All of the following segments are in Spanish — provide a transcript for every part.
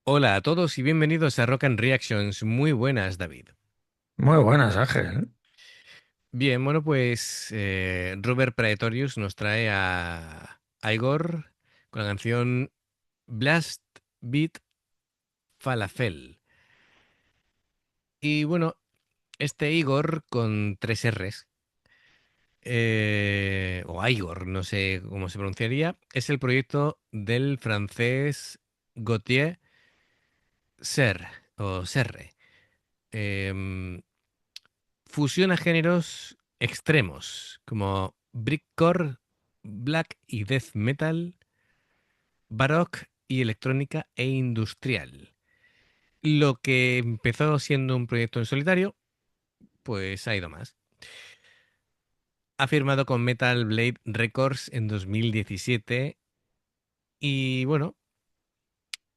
Hola a todos y bienvenidos a Rock and Reactions. Muy buenas, David. Muy buenas, Ángel. Bien, bueno, pues Robert Praetorius nos trae a Igor con la canción Blast Beat Falafel. Y bueno, este Igor con tres R's, o Igor, no sé cómo se pronunciaría, es el proyecto del francés Gauthier Serre, o Serre. Em, Fusiona géneros extremos como breakcore, black y death metal, baroque y electrónica e industrial. Lo que empezó siendo un proyecto en solitario, pues ha ido más. Ha firmado con Metal Blade Records en 2017 y bueno,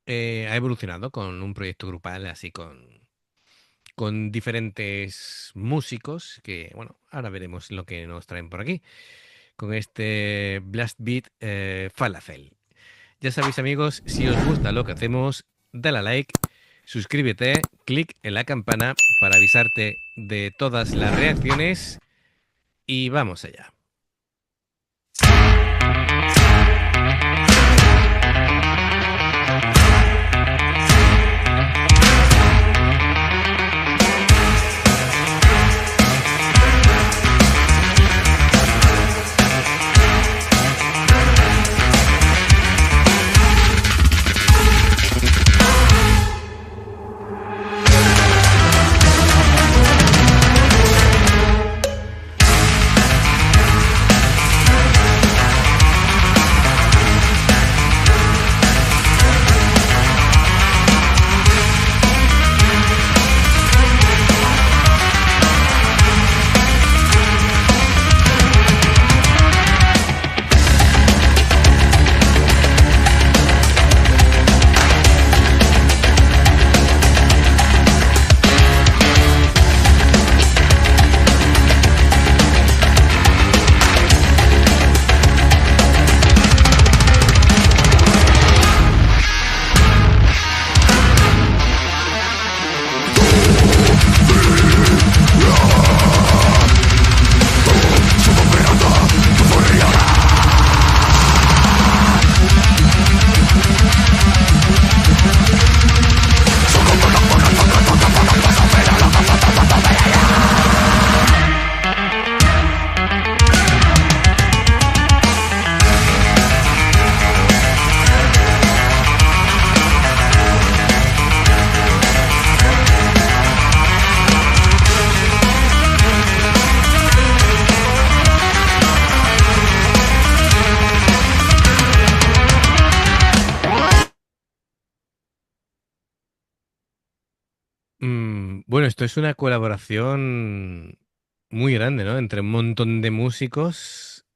ha evolucionado con un proyecto grupal así con diferentes músicos que, bueno, ahora veremos lo que nos traen por aquí, con este Blast Beat Falafel. Ya sabéis, amigos, si os gusta lo que hacemos, dale a like, suscríbete, clic en la campana para avisarte de todas las reacciones y vamos allá. Bueno, esto es una colaboración muy grande, ¿no? Entre un montón de músicos,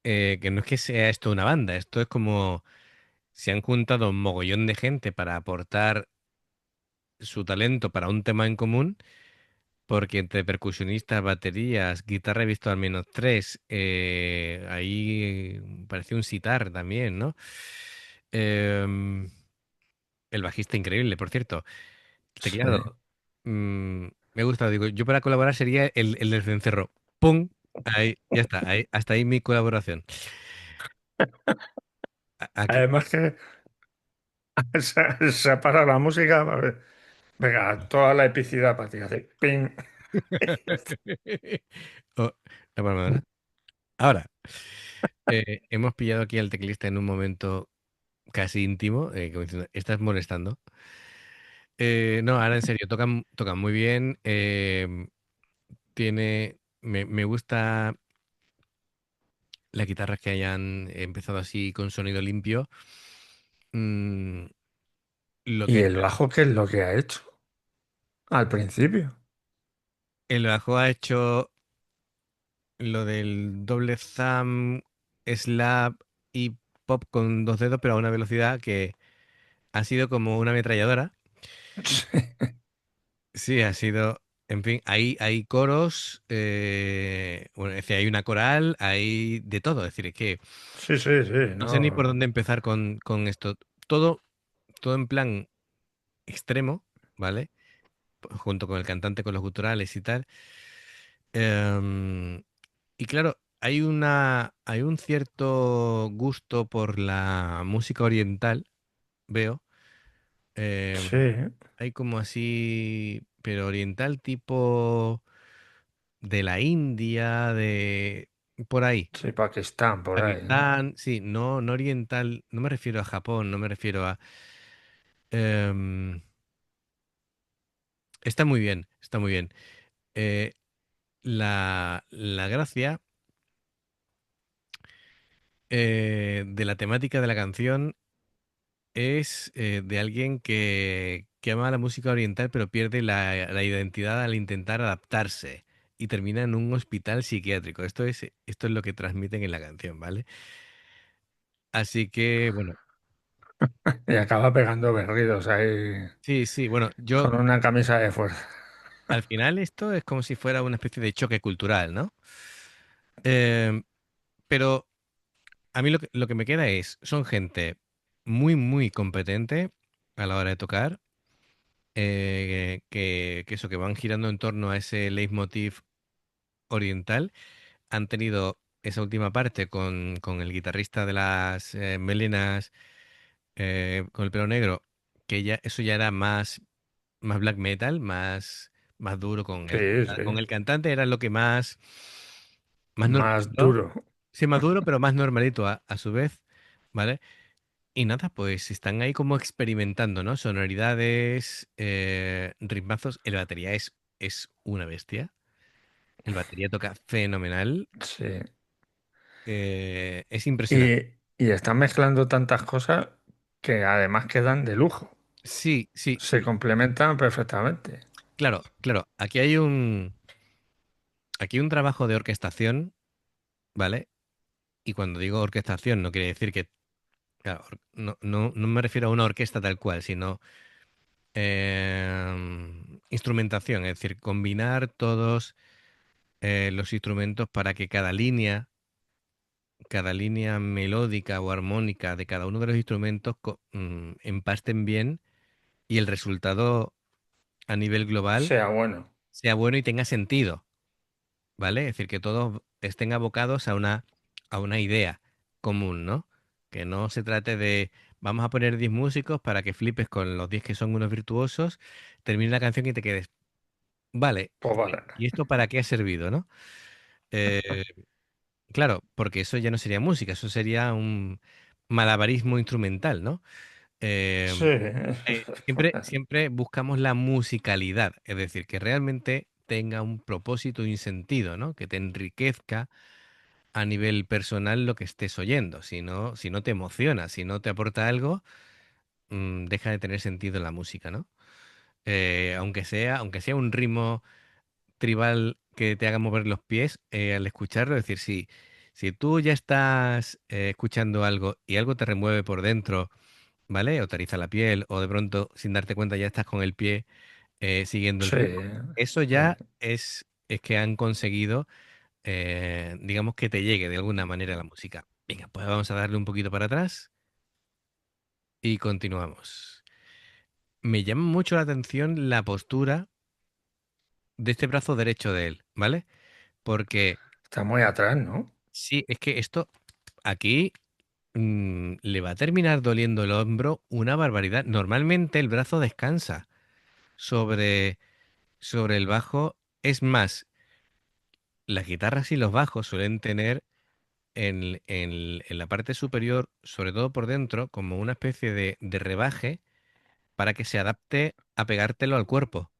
que no es que sea esto una banda, esto es como se han juntado un mogollón de gente para aportar su talento para un tema en común, porque entre percusionistas, baterías, guitarra he visto al menos tres, ahí parecía un sitar también, ¿no? Em, el bajista increíble, por cierto. Sí. Teclado. Me gusta, digo, yo para colaborar sería el del cencerro. ¡Pum! Ahí, ya está, ahí, hasta ahí mi colaboración. Aquí. Además que se para la música. Venga, toda la epicidad para ti. Hace ping. Oh, la palmadora. Ahora, hemos pillado aquí al teclista en un momento casi íntimo, como diciendo, estás molestando. No, ahora en serio, tocan muy bien. Me gusta las guitarras que hayan empezado así con sonido limpio. Mm, lo ¿Y que el bajo qué es lo que ha hecho al principio? el bajo ha hecho lo del doble thumb, slap y pop con dos dedos, pero a una velocidad que ha sido como una ametralladora. Sí, ha sido, en fin, hay coros, bueno, es decir, hay una coral, hay de todo. Es decir, es que Sí, sí, sí, no sé ni por no. dónde empezar con esto. Todo, todo en plan. extremo, ¿vale? Junto con el cantante, con los guturales y tal. Em, y claro, hay un cierto gusto por la música oriental, veo. Sí, Hay como así, pero oriental tipo de la India, de por ahí. sí, Pakistán, por ahí, ¿no? Pakistán, sí, no, no oriental, no me refiero a Japón, no me refiero a... em, está muy bien, está muy bien. Eh, la gracia de la temática de la canción es de alguien que ama la música oriental pero pierde la identidad al intentar adaptarse y termina en un hospital psiquiátrico. Esto es lo que transmiten en la canción, ¿vale? Así que, bueno, Y acaba pegando berridos ahí sí, sí, bueno, yo con una camisa de fuerza. al final esto es como si fuera una especie de choque cultural, ¿no? Em, pero a mí lo que me queda es, son gente muy, muy competente a la hora de tocar, que eso, que van girando en torno a ese leitmotiv oriental. Han tenido esa última parte con el guitarrista de las melenas con el pelo negro, que ya, eso ya era más black metal, más duro Sí, sí, con el cantante, era lo que más más normalito. duro. Sí, más duro, pero más normalito a su vez, ¿vale? Y nada, pues están ahí como experimentando, ¿no? Sonoridades, ritmazos. El batería es una bestia. El batería toca fenomenal. Sí. Es impresionante. Y están mezclando tantas cosas que además quedan de lujo. Sí, sí. Se complementan perfectamente. Claro, claro. Aquí hay un trabajo de orquestación, ¿vale? Y cuando digo orquestación no quiere decir que, claro, no me refiero a una orquesta tal cual, sino instrumentación, es decir, combinar todos los instrumentos para que cada línea melódica o armónica de cada uno de los instrumentos empasten bien y el resultado a nivel global Sea bueno. sea bueno y tenga sentido, ¿vale? Es decir, que todos estén abocados a una idea común, ¿no? Que no se trate de vamos a poner 10 músicos para que flipes con los 10 que son unos virtuosos, termine la canción y te quedes, vale, Pues vale. ¿y esto para qué ha servido, no? Eh, claro, porque eso ya no sería música, eso sería un malabarismo instrumental, ¿no? Sí, Siempre buscamos la musicalidad, es decir, que realmente tenga un propósito y un sentido, ¿no? Que te enriquezca a nivel personal lo que estés oyendo. Si no te emociona, si no te aporta algo, deja de tener sentido la música, ¿no? Aunque sea un ritmo tribal que te haga mover los pies al escucharlo, es decir, si tú ya estás escuchando algo y algo te remueve por dentro, ¿vale? O te eriza la piel, o de pronto, sin darte cuenta, ya estás con el pie siguiendo el sí, ritmo. Eso sí. ya es que han conseguido, digamos, que te llegue de alguna manera la música. Venga, pues vamos a darle un poquito para atrás y continuamos. Me llama mucho la atención la postura de este brazo derecho de él, ¿vale? Porque Está muy atrás, ¿no? sí, es que esto aquí le va a terminar doliendo el hombro una barbaridad. Normalmente el brazo descansa sobre, sobre el bajo. Es más, las guitarras y los bajos suelen tener en la parte superior, sobre todo por dentro, como una especie de rebaje para que se adapte a pegártelo al cuerpo.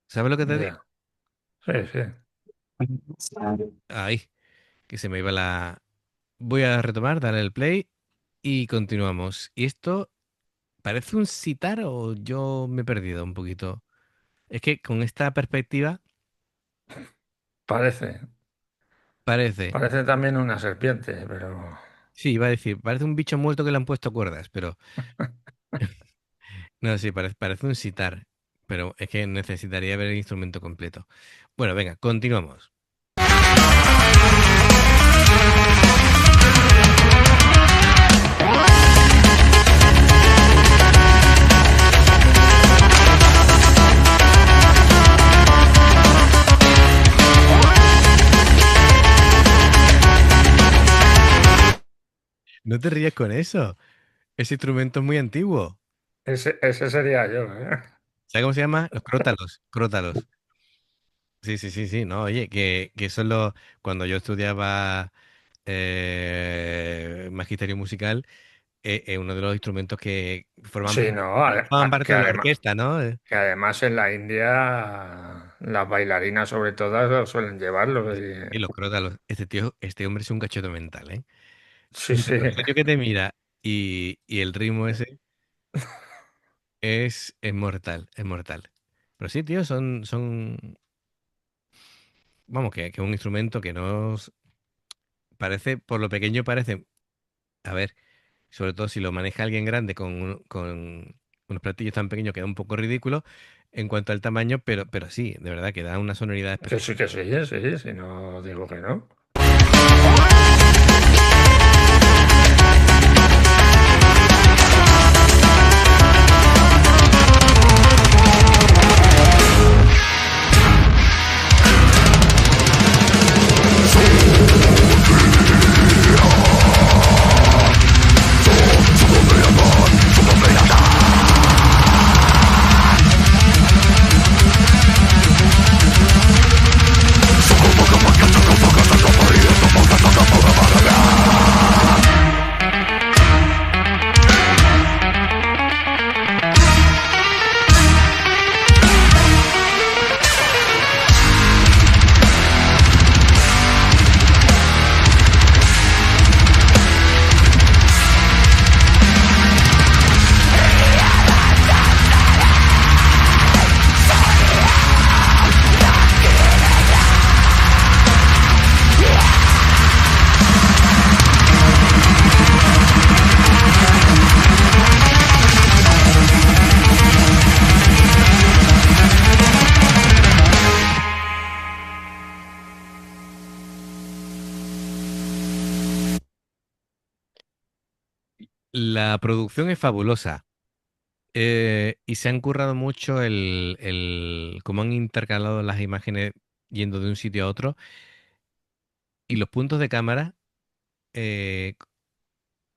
¿Sabes lo que te digo? Ya. Sí, sí. Ahí, que se me iba la... Voy a retomar, darle el play y continuamos. ¿Y esto parece un sitar o yo me he perdido un poquito? Es que con esta perspectiva Parece. parece, Parece también una serpiente, pero sí, iba a decir, parece un bicho muerto que le han puesto cuerdas, pero no, sí, parece un sitar, pero es que necesitaría ver el instrumento completo. Bueno, venga, continuamos. No te rías con eso. Ese instrumento es muy antiguo. Ese sería yo, ¿eh? ¿Sabes cómo se llama? Los crótalos. Crótalos. Sí, sí, sí, sí. No, oye, que eso es lo. Cuando yo estudiaba magisterio musical, uno de los instrumentos que Sí, no, formaban parte de la orquesta, ¿no? que además en la India las bailarinas sobre todo suelen llevarlo. Y los crótalos. Este tío, este hombre es un cachoto mental, ¿eh? Sí, Entre sí, lo serio que te mira y el ritmo ese es mortal, es mortal. Pero sí, tío, vamos, que es un instrumento que nos parece, por lo pequeño parece, a ver, sobre todo si lo maneja alguien grande con unos platillos tan pequeños queda un poco ridículo en cuanto al tamaño, pero sí, de verdad que da una sonoridad que espectacular. sí, sí, sí, no digo que no. La producción es fabulosa. Y se han currado mucho cómo han intercalado las imágenes yendo de un sitio a otro. Y los puntos de cámara, eh,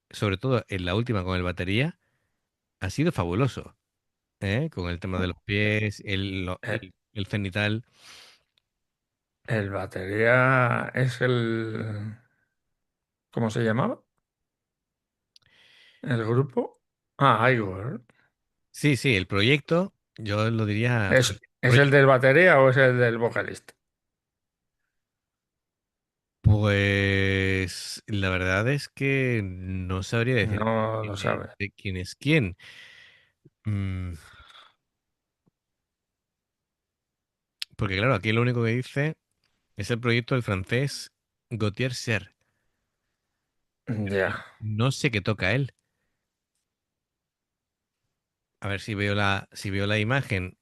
sobre todo en la última con el batería, ha sido fabuloso. Con el tema de los pies, Eh, el cenital. El batería es el... ¿Cómo se llamaba? ¿El grupo? Ah, Igor. Sí, sí, el proyecto, yo lo diría Es el proyecto. del batería o es el del vocalista? Pues la verdad es que no sabría decir No lo sabe. de quién es quién. Mm, porque claro, aquí lo único que dice es el proyecto del francés Gautier Serre. Ya, No sé qué toca él. A ver si veo la imagen.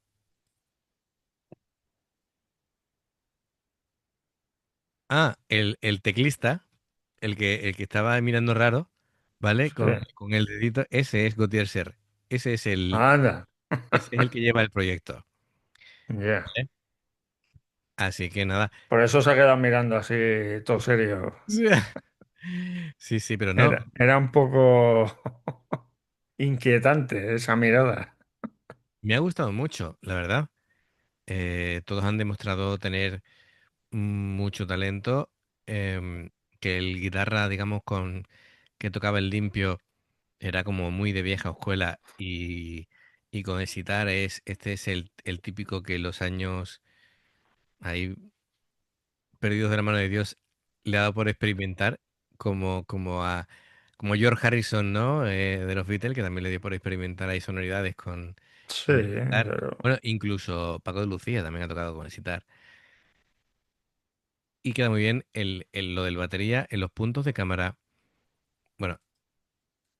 Ah, el teclista, el que estaba mirando raro, ¿vale? sí. Con el dedito, ese es Gautier Serre. Ese es Anda, ese es el que lleva el proyecto. ya. ¿Vale? Así que nada. Por eso se ha quedado mirando así, todo serio. Sí, sí, pero no. Era un poco inquietante esa mirada. Me ha gustado mucho, la verdad. Todos han demostrado tener mucho talento. Que el guitarra, digamos, que tocaba el limpio, era como muy de vieja escuela. Y con el sitar este es el típico que los años ahí perdidos de la mano de Dios le ha dado por experimentar, como George Harrison, ¿no? De los Beatles, que también le dio por experimentar ahí sonoridades Sí, con el sitar. pero... Bueno, incluso Paco de Lucía también ha tocado con el sitar. Y queda muy bien lo del batería en los puntos de cámara. Bueno,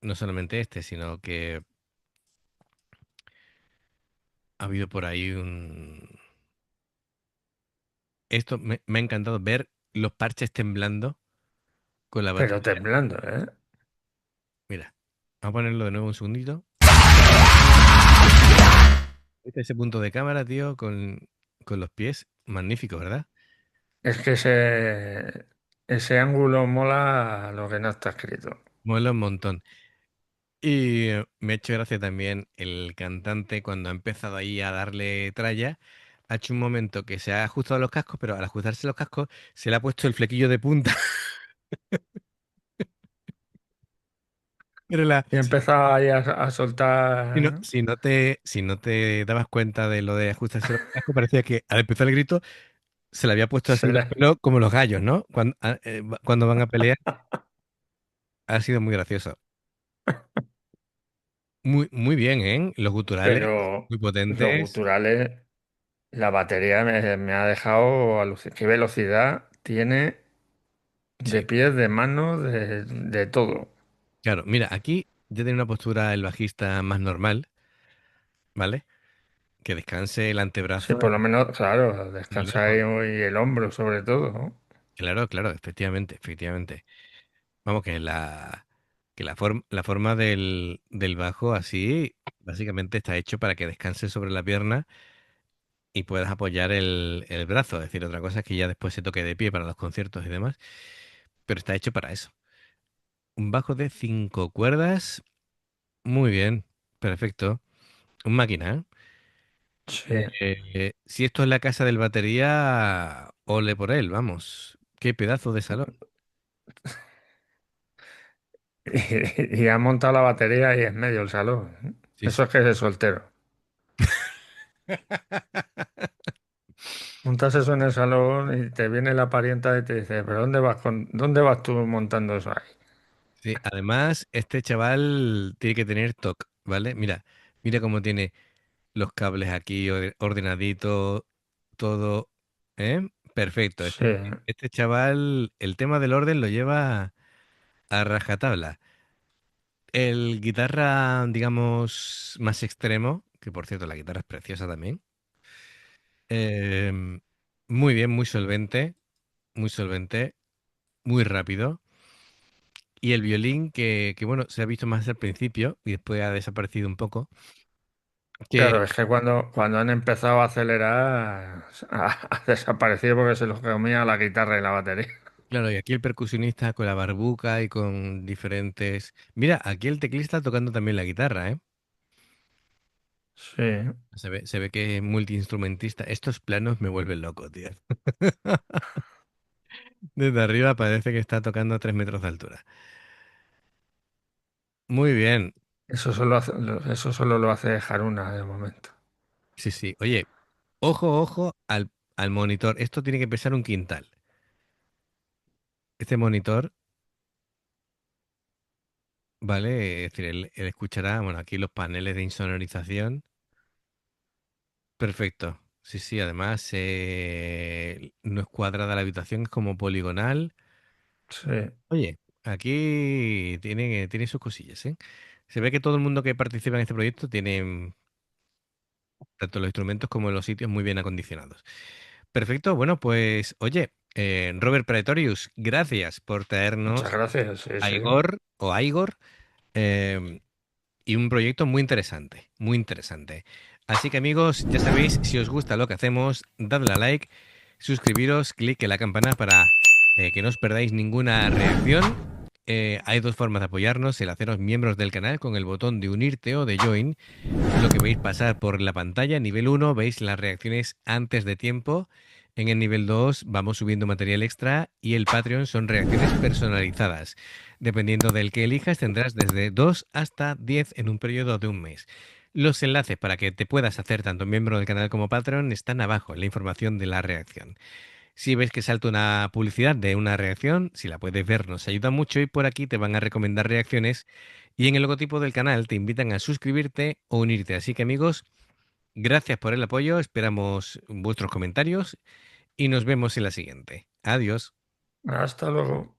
no solamente este, sino que ha habido por ahí un... Esto me ha encantado ver los parches temblando con la Pero batería. temblando, ¿eh? Mira, vamos a ponerlo de nuevo un segundito. ¿Viste ese punto de cámara, tío, con los pies? Magnífico, ¿verdad? Es que ese ángulo mola lo que no está escrito. mola un montón. Y me ha hecho gracia también el cantante cuando ha empezado ahí a darle tralla. Ha hecho un momento que se ha ajustado los cascos, pero al ajustarse los cascos se le ha puesto el flequillo de punta. Pero Y empezaba ahí a soltar. si no te dabas cuenta de lo de ajustarse los cascos, parecía que al empezar el grito se le había puesto así Se los le- pelos como los gallos, ¿no? Cuando van a pelear. Ha sido muy gracioso. Muy, muy bien, ¿eh? Los guturales, Pero muy los potentes. guturales, la batería me ha dejado alucinado. ¿Qué velocidad tiene de Sí. pies, de manos, de todo? Claro, mira, aquí ya tiene una postura el bajista más normal, ¿vale? Que descanse el Sí, antebrazo por lo menos, claro, en el descansa ahí bajo. y el hombro sobre todo, ¿no? Claro, claro, efectivamente, efectivamente. Vamos, que la forma del bajo así, básicamente está hecho para que descanse sobre la pierna y puedas apoyar el brazo. Es decir, otra cosa es que ya después se toque de pie para los conciertos y demás, pero está hecho para eso. Un bajo de 5 cuerdas, muy bien, perfecto. Un máquina, Sí. ¿eh? Si esto es la casa del batería, ole por él, vamos. Qué pedazo de salón. Y ha montado la batería ahí en medio del salón. Sí, Eso sí. es que es soltero. Montas eso en el salón y te viene la parienta y te dice, ¿pero dónde vas tú montando eso ahí? Sí, además, este chaval tiene que tener TOC, ¿vale? Mira, mira cómo tiene los cables aquí ordenadito, todo, ¿eh? Perfecto. Sí, Este chaval, el tema del orden lo lleva a rajatabla. El guitarra, digamos, más extremo, que por cierto la guitarra es preciosa también. em, muy bien, muy solvente, muy rápido. Y el violín, bueno, se ha visto más al principio y después ha desaparecido un poco. Que, claro, es que cuando han empezado a acelerar ha desaparecido porque se los comía la guitarra y la batería. claro, y aquí el percusionista con la barbuca y con diferentes. Mira, aquí el teclista tocando también la guitarra, ¿eh? Sí, Se ve que es multiinstrumentista. Estos planos me vuelven loco, tío. Desde arriba parece que está tocando a 3 metros de altura. Muy bien. eso solo lo hace Haruna de momento. Sí, sí. Oye, ojo, ojo al monitor. Esto tiene que pesar un quintal. Este monitor, ¿vale? Es decir, él escuchará, bueno, aquí los paneles de insonorización. Perfecto. Sí, sí, además no es cuadrada la habitación, es como poligonal. Sí, Oye, aquí tiene sus cosillas, ¿eh? Se ve que todo el mundo que participa en este proyecto tiene tanto los instrumentos como los sitios muy bien acondicionados. Perfecto, bueno, pues oye, Robert Praetorius, gracias por muchas traernos gracias, sí, a sí. Igor, em, y un proyecto muy interesante, muy interesante. Así que amigos, ya sabéis, si os gusta lo que hacemos, dadle a like, suscribiros, clic en la campana para que no os perdáis ninguna reacción. Hay dos formas de apoyarnos, el haceros miembros del canal con el botón de unirte o de join. Lo que veis pasar por la pantalla, nivel 1 veis las reacciones antes de tiempo. En el nivel 2 vamos subiendo material extra y el Patreon son reacciones personalizadas. Dependiendo del que elijas, tendrás desde 2 hasta 10 en un periodo de un mes. Los enlaces para que te puedas hacer tanto miembro del canal como Patreon están abajo en la información de la reacción. Si ves que salta una publicidad de una reacción, si la puedes ver nos ayuda mucho y por aquí te van a recomendar reacciones y en el logotipo del canal te invitan a suscribirte o unirte. Así que amigos, gracias por el apoyo, esperamos vuestros comentarios y nos vemos en la siguiente. Adiós. Hasta luego.